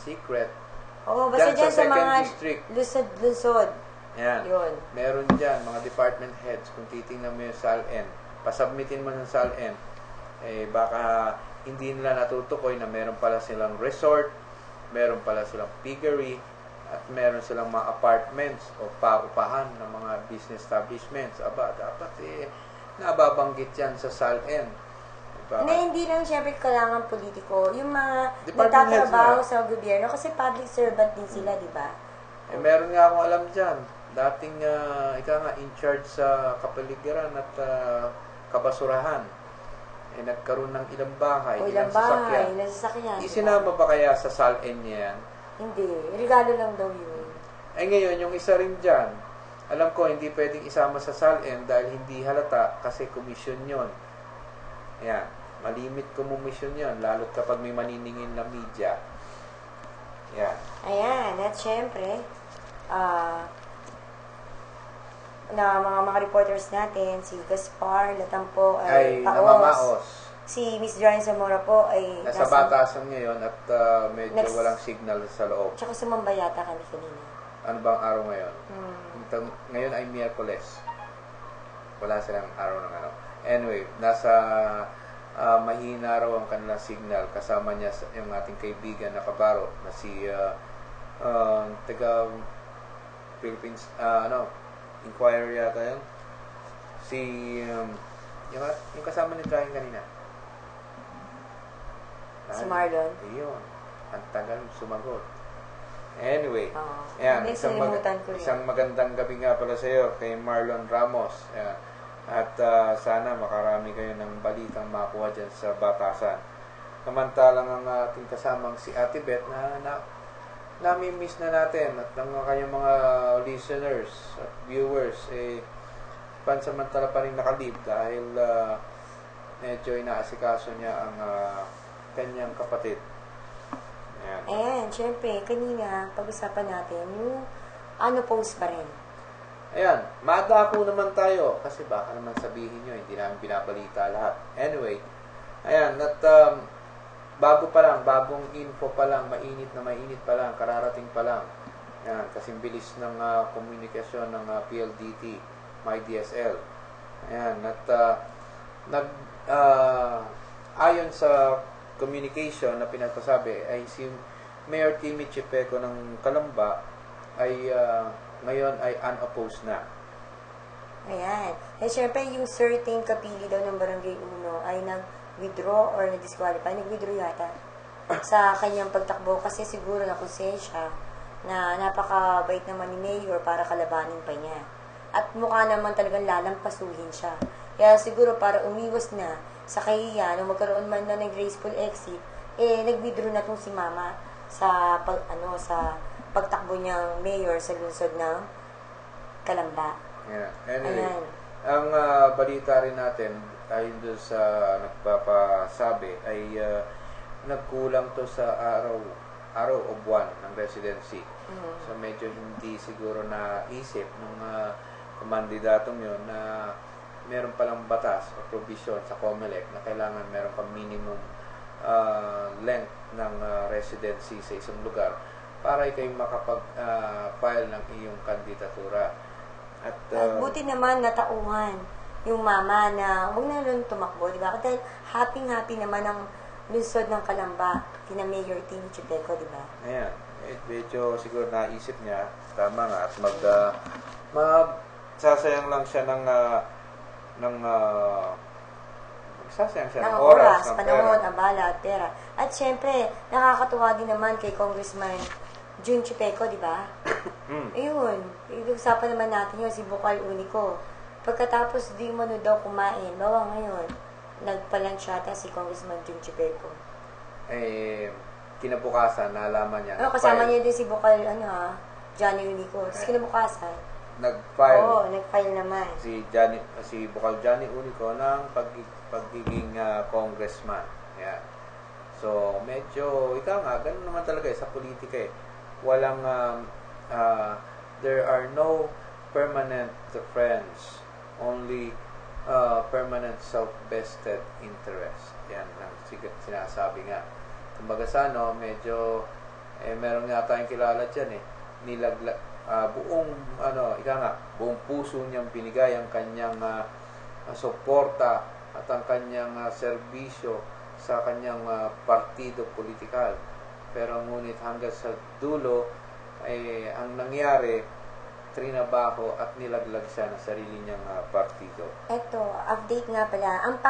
Secret. Basta dyan sa mga district. lungsod. Ayan. Yun. Meron dyan, mga department heads, kung titingnan mo yung SALN, pasubmitin mo ng SALN, baka hindi nila natutukoy na meron pala silang resort, meron pala silang piggery, at meron silang mga apartments o paupahan ng mga business establishments. Dapat nababanggit yan sa SALN. Na hindi lang siyempre kailangan politiko. Yung mga Department heads nagtatrabaho na. sa gobyerno, kasi public servant din sila, di ba? Meron nga akong alam dyan. Dating in charge sa kapaligiran at kabasurahan. Nagkaroon ng ilang bahay, ilang sasakyan. Isinama ba kaya sa SALN niya yan? Hindi. Regalo lang daw yun. Ngayon, yung isa rin dyan, alam ko, hindi pwedeng isama sa SALN dahil hindi halata kasi komisyon yon. Yan. Malimit komisyon yon, lalo't kapag may maniningin na media. Yan. Ayan. At syempre, na mga reporters natin, si Gaspar Latampo ay Paos. namamaos. Si Miss Joanne Zamora po ay nasa batasan ngayon at medyo walang signal sa loob. Tsaka sumamba yata kami kanina. Ano bang araw ngayon? Ngayon ay Miyerkules. Wala silang araw ng ano. Anyway, nasa mahina raw ang kanilang signal. Kasama niya yung ating kaibigan na kabaro na si taga Philippines, Inquirer yata yun. Si, yung kasama ni Drahin kanina. Si Marlon? Iyon. Ang tagal sumagot. Anyway, Hindi, sinilimutan ko yun. isang magandang gabi nga pala sa iyo kay Marlon Ramos. Ayan. At sana makarami kayo ng balitang makuha dyan sa batasan. Samantalang ang ating kasamang si Ate Beth na nami-miss na natin at ang kanyang mga listeners at viewers pansamantala pa rin nakalib dahil medyo inaasikaso niya ang kanyang kapatid. Ayan, syempre, kanina, pag-usapan natin, yung post ba rin? Ayan, madako naman tayo kasi baka naman sabihin nyo, hindi namin binabalita lahat. Anyway, ayan, at bagong info pa lang, mainit pa lang, kararating pa lang. Ayan, kasing bilis ng komunikasyon ng PLDT, MyDSL. Ayan, at ayon sa communication na pinagpasabi ay si Mayor Timmy Chipeco ng Calamba ay ngayon ay unopposed na. Ayan. Siyempre, yung certain kapili daw ng Barangay 1 ay nag-withdraw or nag-disqualify. Nag-withdraw yata sa kanyang pagtakbo kasi siguro na konsensya na napakabait naman ni Mayor para kalabanin pa niya. At mukha naman talagang lalampasuhin siya. Kaya siguro para umiwas na sa kahiya, nung magkaroon man na ng graceful exit, nag-withdraw na tong si Mama sa pagtakbo niyang mayor sa lungsod ng Calamba. Yeah. Anyway, Ayan. ang balita rin natin ay doon sa nagpapasabi ay nagkulang to sa araw o buwan ng residency. So medyo hindi siguro naisip ng kamandidatong yun na meron palang batas o provision sa COMELEC na kailangan meron pang minimum length ng residency sa isang lugar para kayo makapag-file ng iyong kandidatura. At buti naman natauhan yung Mama na huwag na lang tumakbo, di ba? Dahil happy naman ang lungsod ng Calamba, kina Mayor Timmy Chipeco, di ba? Ayan. Medyo siguro naisip niya, tama nga, at magsasayang lang siya ng oras, ng panahon, pera. abala, at pera. At syempre, nakakatuwa din naman kay Congressman Jun Chipeco, di ba? Ayun, usapan naman natin yun, si Bukal Unico. Pagkatapos di mo daw kumain, bawa ngayon, nagpa-lunch yata si Congressman Jun Chipeco. Kinabukasan, naalaman niya. Kasama niya din si Bukal, Johnny Unico. Tapos kinabukasan, nag-file. Oo, nag-file naman. Si Bukal Johnny Unico ng pagiging congressman. Yan. So, medyo, ganun naman talaga sa politika Walang, there are no permanent friends, only permanent self-vested interest. Yan ang sinasabi nga. Kumbaga sa medyo, meron nga tayong kilala dyan buong puso niyang binigay ang kanyang suporta at ang kanyang serbisyo sa kanyang partido politikal. Pero ngunit hanggang sa dulo ang nangyari, trinabaho at nilaglag siya ng sarili niyang partido. Eto, update nga pala. Ang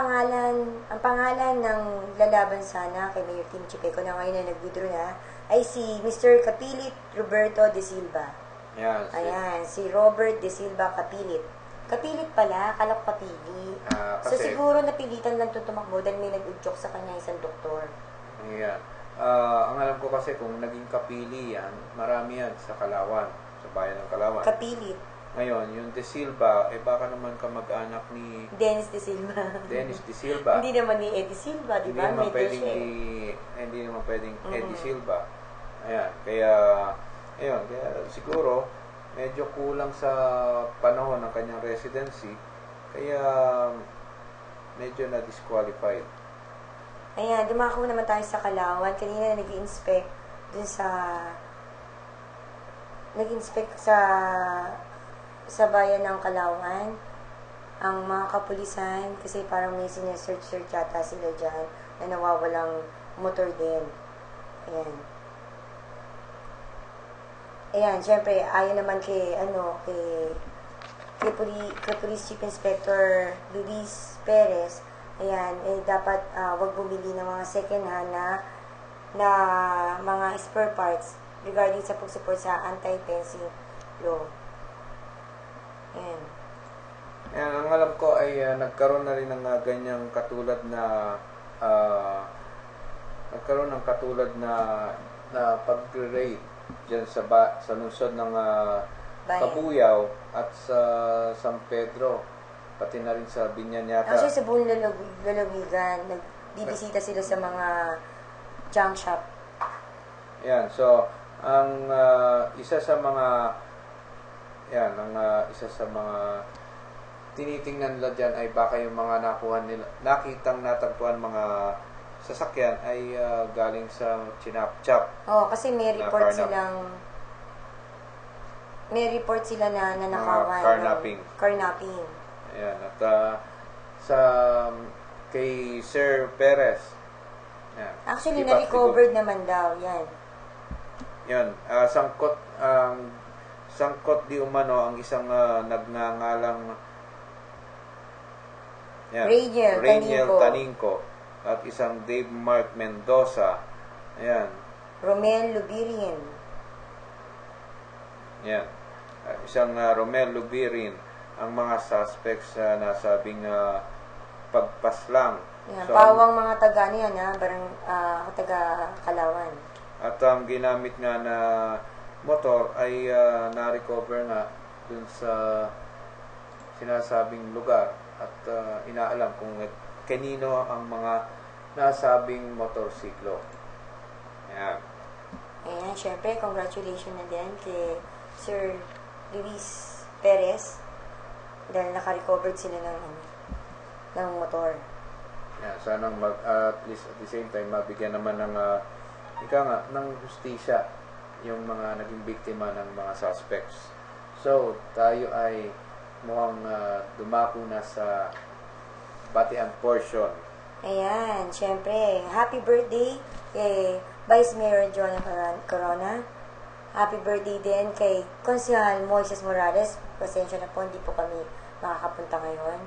pangalan ng lalaban sana kay Mayor Tim Chipeco na ngayon na nag-withdraw na ay si Mr. Capilit Roberto de Silva. Yan. Ayan, si Robert de Silva Capilit. Kapilit pala, akala ko kapili. So siguro napilitan lang ito tumakbo dahil may nag-udyok sa kanya isang doktor. Ayan. Ang alam ko kasi kung naging kapili yan, marami yan sa Kalawan, sa bayan ng Kalawan. Kapilit. Ngayon, yung De Silva, baka naman kamag-anak ni Dennis De Silva. Dennis De Silva. Hindi naman ni Eddie Silva, di ba? Hindi naman pwedeng Eddie Silva. Ayan, kaya siguro medyo kulang sa panahon ng kanyang residency, kaya medyo na-disqualified. Ayan, dumako naman tayo sa Kalawan. Kanina nag-inspect dun sa bayan ng Kalawan ang mga kapulisan kasi parang may sinesearch yata sila dyan na nawawalang motor din. Ayan. ayan, syempre, ayon naman kay Police Chief Inspector Luis Perez, ayan, dapat wag bumili ng mga second hand na mga spare parts regarding sa pag-support sa anti-fencing law. Ayan. Ayan, ang alam ko ay nagkaroon na rin ng ganyang katulad na pag-rate dyan sa lungsod ng Kabuyaw at sa San Pedro, pati na rin sa Binyan yata. Actually, sa buong lalawigan, nagbibisita sila sa mga junk shop. Yan, so ang isa sa mga tinitingnan nila dyan ay baka yung mga nakitang natagpuan mga sasakyan ay galing sa chinap-chap. Kasi may report sila na nanakawan. Carnapping. Ayan, at kay Sir Perez. Ayan, actually, na-recovered naman daw. Yan. Yan. Sangkot di umano ang isang nagngangalang Rainiel Taningco at isang Dave Mark Mendoza. Ayan. Romel Lubirin. Yan. Isang Romel Lubirin ang mga suspects na nasabing pagpaslang. Yan. Pawang mga taga niyan, taga Kalawan. At ang ginamit nga na motor ay na-recover nga dun sa sinasabing lugar at inaalam kung kanino ang mga nasabing motorsiklo. Ayan. Ayan, syempre, congratulations na din kay Sir Luis Perez dahil naka-recovered sila ng motor. Ayan, sana at least at the same time mabigyan naman ng ng hustisya yung mga naging biktima ng mga suspects. So, tayo ay mukhang dumako na sa batian portion. Ayan, syempre, happy birthday kay Vice Mayor Jonah Corona. Happy birthday din kay Konsehal Moises Morales. Pasensya na po, hindi po kami makakapunta ngayon.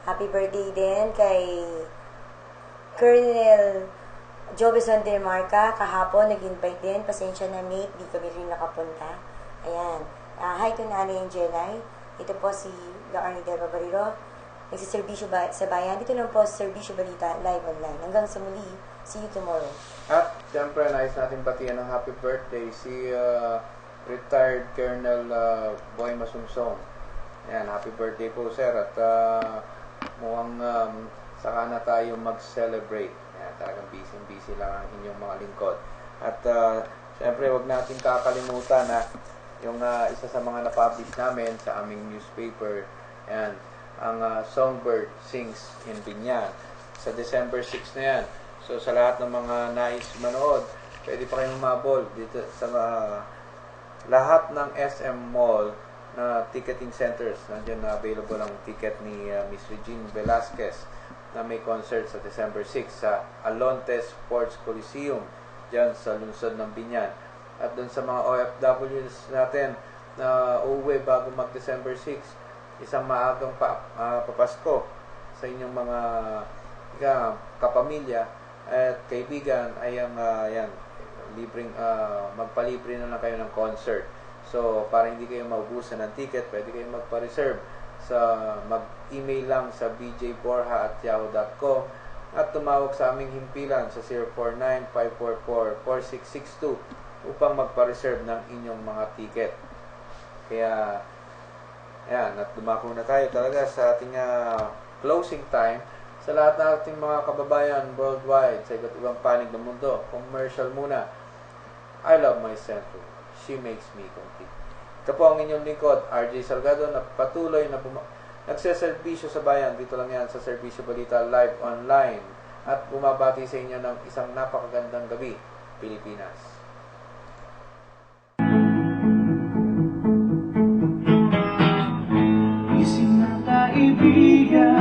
Happy birthday din kay Colonel Jobison de Marca. Kahapon, nag-invite din. Pasensya na, mate, di kami rin nakapunta. Ayan. Hi to Nanay Angelay. Ito po si Arnie Del Babariro. Nagsiservisyo sa bayan. Dito lang po sa Serbisyo Balita Live Online. Hanggang sa muli. See you tomorrow. At siyempre, nais natin batiyan ng happy birthday si retired Colonel Boy Masumsong. Ayan, happy birthday po, sir. At mukhang saka na tayo mag-celebrate. Ayan, talagang busy lang ang inyong mga lingkod. At siyempre, wag natin kakalimutan na yung isa sa mga na-publish namin sa aming newspaper, ayan, ang Songbird Sings in Binyan. Sa December 6 na yan. So, sa lahat ng mga nais manood, pwede pa kayong humabol dito sa lahat ng SM Mall na ticketing centers. Nandiyan na available ang ticket ni Miss Regine Velasquez na may concert sa December 6 sa Alontes Sports Coliseum dyan sa lungsod ng Binyan. At dun sa mga OFWs natin na uuwi bago mag-December 6, isang maagang papasko sa inyong mga kapamilya at kaibigan ay yan, libreng magpalibre na lang kayo ng concert. So, para hindi kayo maubusan ng ticket, pwede kayong magpa-reserve mag-email lang sa bjborja@yahoo.com at tumawag sa aming himpilan sa 049-544-4662 upang magpa-reserve ng inyong mga ticket. Kaya, ayan, at dumako na tayo talaga sa ating closing time. Sa lahat ng ating mga kababayan worldwide, sa iba't ibang panig ng mundo, commercial muna. I love my Centro. She makes me complete. Ito po ang inyong lingkod, RJ Salgado, na patuloy na nagseservisyo sa bayan. Dito lang yan sa Serbisyo Balita Live Online. At bumabati sa inyo ng isang napakagandang gabi, Pilipinas. Ising ng kaibigan